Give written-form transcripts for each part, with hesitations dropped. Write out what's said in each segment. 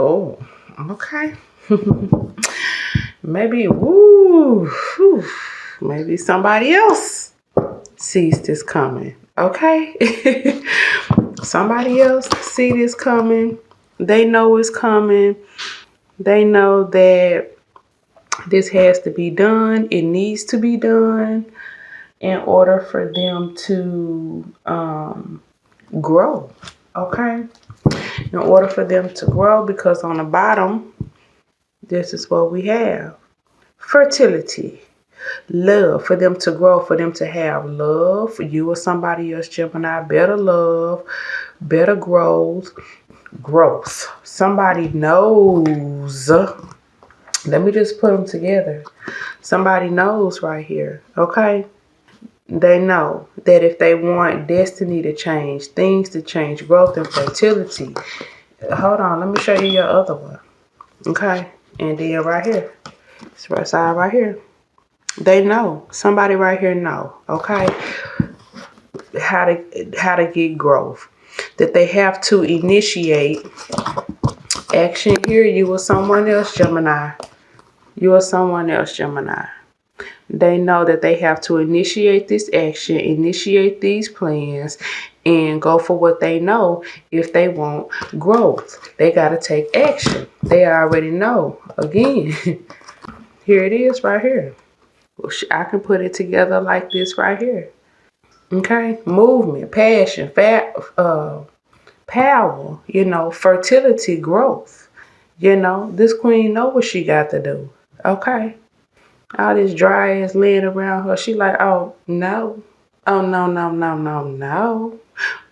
Oh, okay. Maybe, woo, whew, maybe somebody else sees this coming. Okay. Somebody else see this coming. They know it's coming. They know that this has to be done. It needs to be done in order for them to grow. Okay. In order for them to grow, because on the bottom, this is what we have. Fertility. Love, for them to grow, for them to have love, for you or somebody else, Gemini, better love, better growth. Somebody knows. Let me just put them together. Somebody knows right here, okay? They know that if they want destiny to change, things to change, growth and fertility. Hold on, let me show you your other one, okay? And then right here, this right side right here. They know. Somebody right here know, okay, how to get growth. That they have to initiate action here. You or someone else, Gemini. You or someone else, Gemini. They know that they have to initiate this action, initiate these plans, and go for what they know if they want growth. They got to take action. They already know. Again, here it is right here. I can put it together like this right here. Okay, movement, passion, power, fertility, growth. This queen know what she got to do. Okay, all this dry ass laying around her. She like, oh no, no.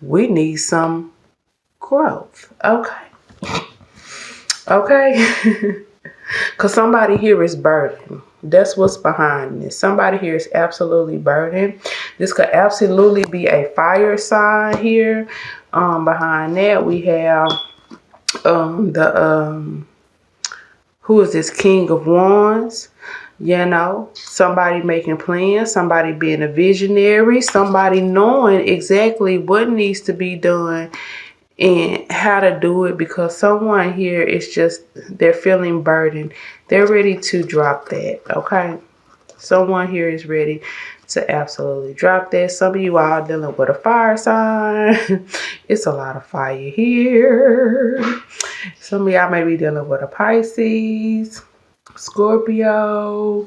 We need some growth. Okay. Because somebody here is burdened. That's what's behind this. Somebody here is absolutely burdened. This could absolutely be a fire sign here. Behind that, we have who is this? King of Wands. Somebody making plans, somebody being a visionary, somebody knowing exactly what needs to be done and how to do it, because someone here is just, they're feeling burdened. They're ready to drop that, okay? Someone here is ready to absolutely drop that. Some of you are dealing with a fire sign. It's a lot of fire here. Some of y'all may be dealing with a Pisces, Scorpio,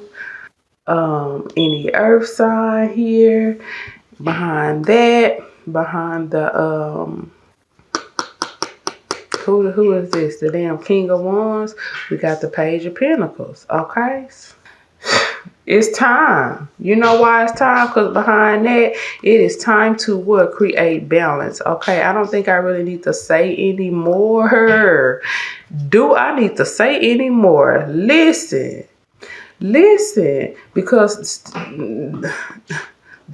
any earth sign here. Behind that, behind the who is this? The damn King of Wands. We got the Page of Pentacles. Okay. It's time. You know why it's time? Because behind that, it is time to what? Create balance. Okay. I don't think I really need to say anymore. Do I need to say anymore? Listen. Because the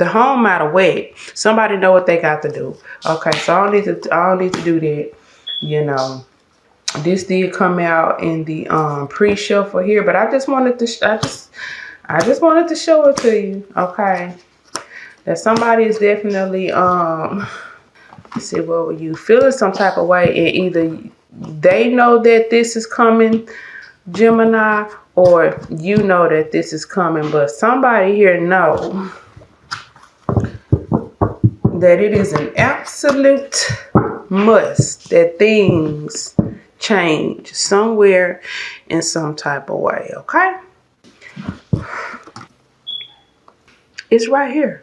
home matter wet. Somebody know what they got to do. Okay. So I don't need to do that. This did come out in the pre-shuffle here, but I just wanted to I just wanted to show it to you, okay? That somebody is definitely let's see, what were you feeling some type of way, and either they know that this is coming, Gemini, or you know that this is coming, but somebody here know that it is an absolute must that things change somewhere in some type of way, okay? It's right here.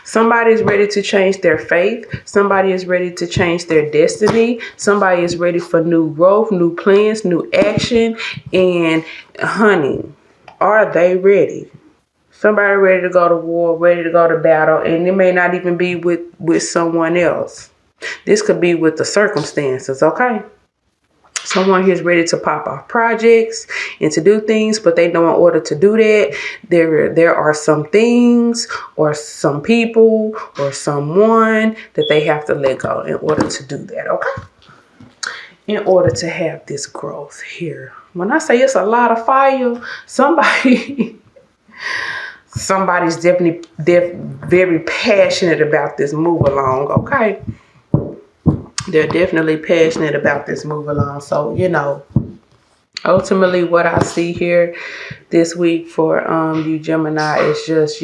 Somebody is ready to change their faith. Somebody is ready to change their destiny. Somebody is ready for new growth, new plans, new action. And honey, are they ready? Somebody ready to go to war, ready to go to battle, and it may not even be with someone else. This could be with the circumstances, okay? Someone here is ready to pop off projects and to do things, but they know in order to do that, there are some things or some people or someone that they have to let go in order to do that, okay? In order to have this growth here. When I say it's a lot of fire, somebody's definitely very passionate about this move along, okay? They're definitely passionate about this move along. So, ultimately what I see here this week for you Gemini is just,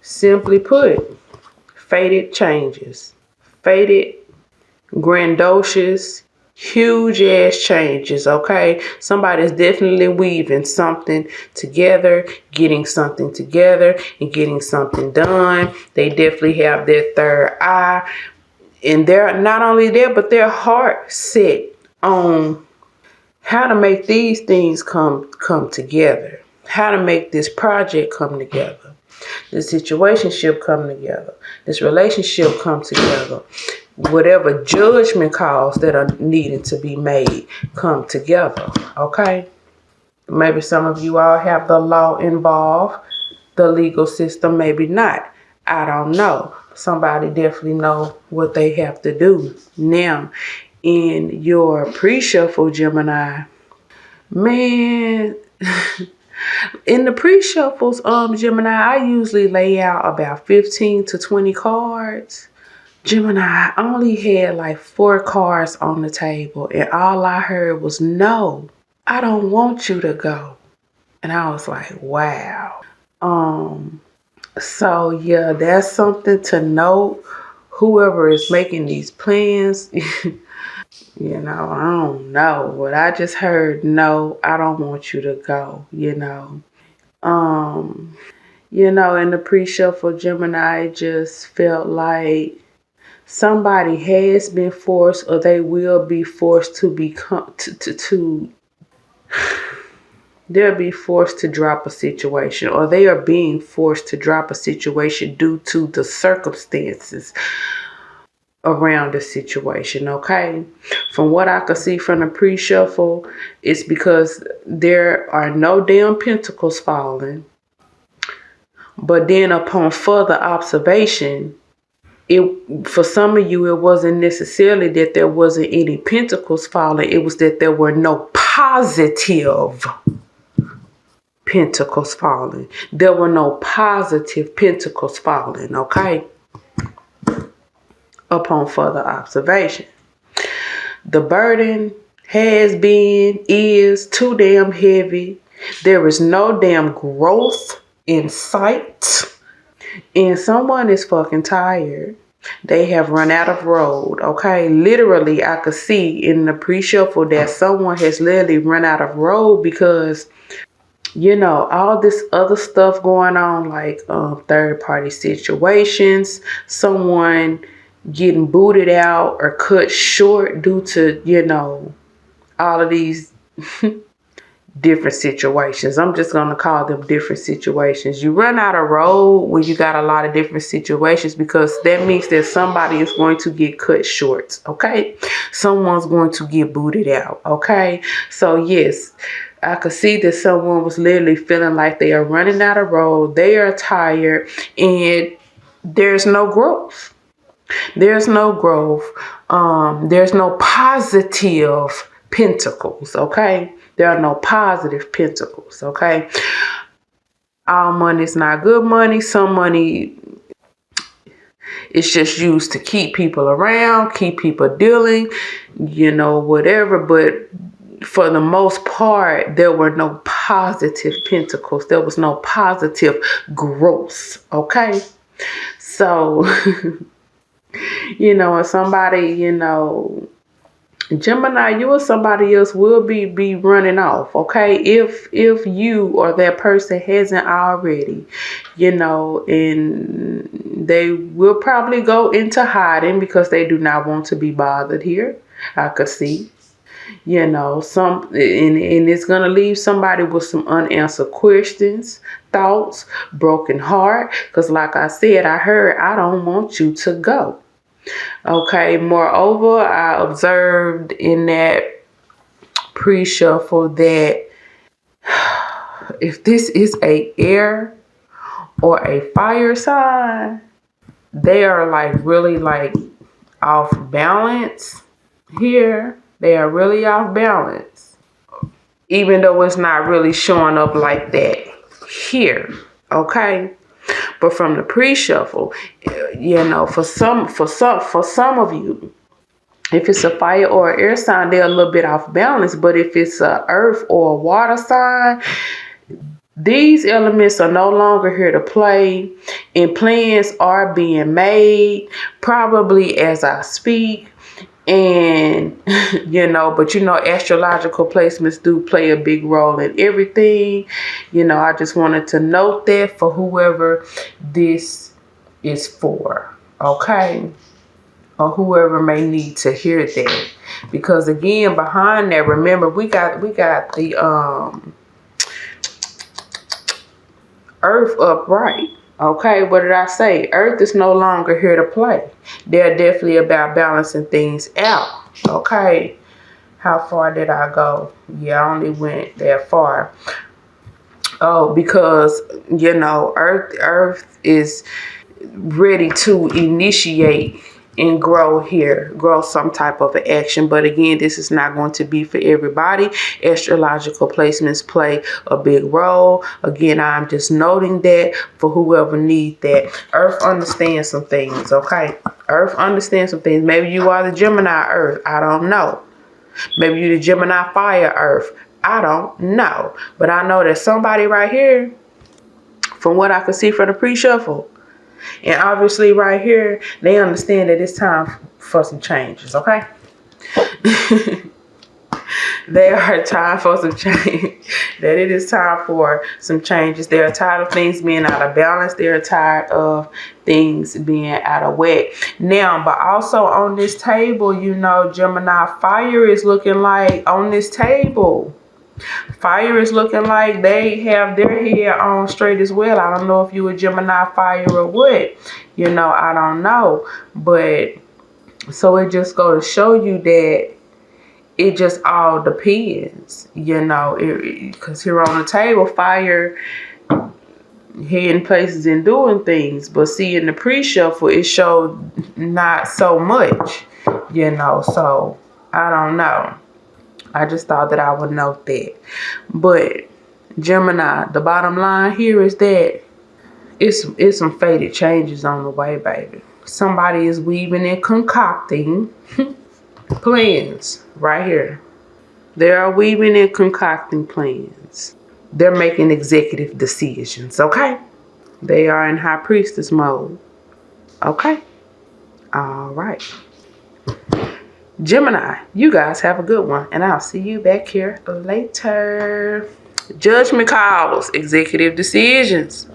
simply put, fated changes. Fated, grandiose, huge ass changes, okay? Somebody's definitely weaving something together, getting something together, and getting something done. They definitely have their third eye. And they're not only there, but their heart set on how to make these things come together. How to make this project come together. This situationship come together. This relationship come together. Whatever judgment calls that are needed to be made come together. Okay? Maybe some of you all have the law involved. The legal system, maybe not. I don't know. Somebody definitely know what they have to do. Now, in your pre-shuffle, Gemini, man, in the pre-shuffles, Gemini, I usually lay out about 15 to 20 cards. Gemini, I only had like 4 cards on the table, and all I heard was, no, I don't want you to go. And I was like, wow. So yeah, that's something to note. Whoever is making these plans, I don't know. But I just heard, no, I don't want you to go, in the pre-shuffle, Gemini, just felt like somebody has been forced, or they will be forced to become, they'll be forced to drop a situation, or they are being forced to drop a situation due to the circumstances around the situation, okay? From what I could see from the pre-shuffle, it's because there are no damn pentacles falling. But then upon further observation, for some of you, it wasn't necessarily that there wasn't any pentacles falling. It was that there were no positive pentacles falling. There were no positive pentacles falling, okay? Upon further observation. The burden has been, is too damn heavy. There is no damn growth in sight. And someone is fucking tired. They have run out of road, okay? Literally, I could see in the pre-shuffle that someone has literally run out of road because all this other stuff going on, like third-party situations, someone getting booted out or cut short due to, all of these different situations. I'm just going to call them different situations. You run out of road when you got a lot of different situations, because that means that somebody is going to get cut short, okay? Someone's going to get booted out, okay? So yes, I could see that someone was literally feeling like they are running out of road. They are tired, and there's no growth. There's no growth. There's no positive pentacles, okay? There are no positive pentacles, okay? All money is not good money. Some money is just used to keep people around, keep people dealing, whatever. But for the most part, there were no positive pentacles. There was no positive growth, okay? So, if somebody, Gemini, you or somebody else will be running off, okay? If you or that person hasn't already, and they will probably go into hiding because they do not want to be bothered here. I could see, and it's gonna leave somebody with some unanswered questions, thoughts, broken heart. Because like I said, I heard, I don't want you to go. Okay, moreover, I observed in that pre-shuffle that if this is a air or a fire sign, they are really off balance here. They are really off balance, even though it's not really showing up like that here, okay? But from the pre-shuffle, for some of you, If it's a fire or an air sign, they're a little bit off balance. But if it's a earth or a water sign, these elements are no longer here to play, and plans are being made probably as I speak. And but astrological placements do play a big role in everything. I just wanted to note that for whoever this is for, okay? Or whoever may need to hear that. Because again, behind that, remember we got the earth upright. Okay, what did I say? Earth is no longer here to play. They're definitely about balancing things out. Okay, how far did I go? Yeah, I only went that far. Oh, because Earth is ready to initiate and grow some type of action. But again, this is not going to be for everybody. Astrological placements play a big role. Again, I'm just noting that for whoever needs that. Earth understands some things, okay? Earth understands some things. Maybe you are the Gemini Earth. I don't know. Maybe you're the Gemini Fire Earth. I don't know. But I know that somebody right here, from what I can see from the pre-shuffle, and obviously right here, they understand that it's time for some changes, okay? They are time for some change. That it is time for some changes. They are tired of things being out of balance. They are tired of things being out of whack. Now, but also on this table, Gemini Fire is looking like on this table. Fire is looking like they have their head on straight as well. I don't know if you a Gemini Fire or what. I don't know. But so it just goes to show you that it just all depends, because here on the table, fire heading places and doing things. But see, in the pre-shuffle, it showed not so much, so I don't know. I just thought that I would note that. But Gemini, the bottom line here is that it's some fated changes on the way, baby. Somebody is weaving and concocting plans right here. They are weaving and concocting plans. They're making executive decisions, okay? They are in high priestess mode, okay? All right. Gemini, you guys have a good one, and I'll see you back here later. Judgment calls, executive decisions.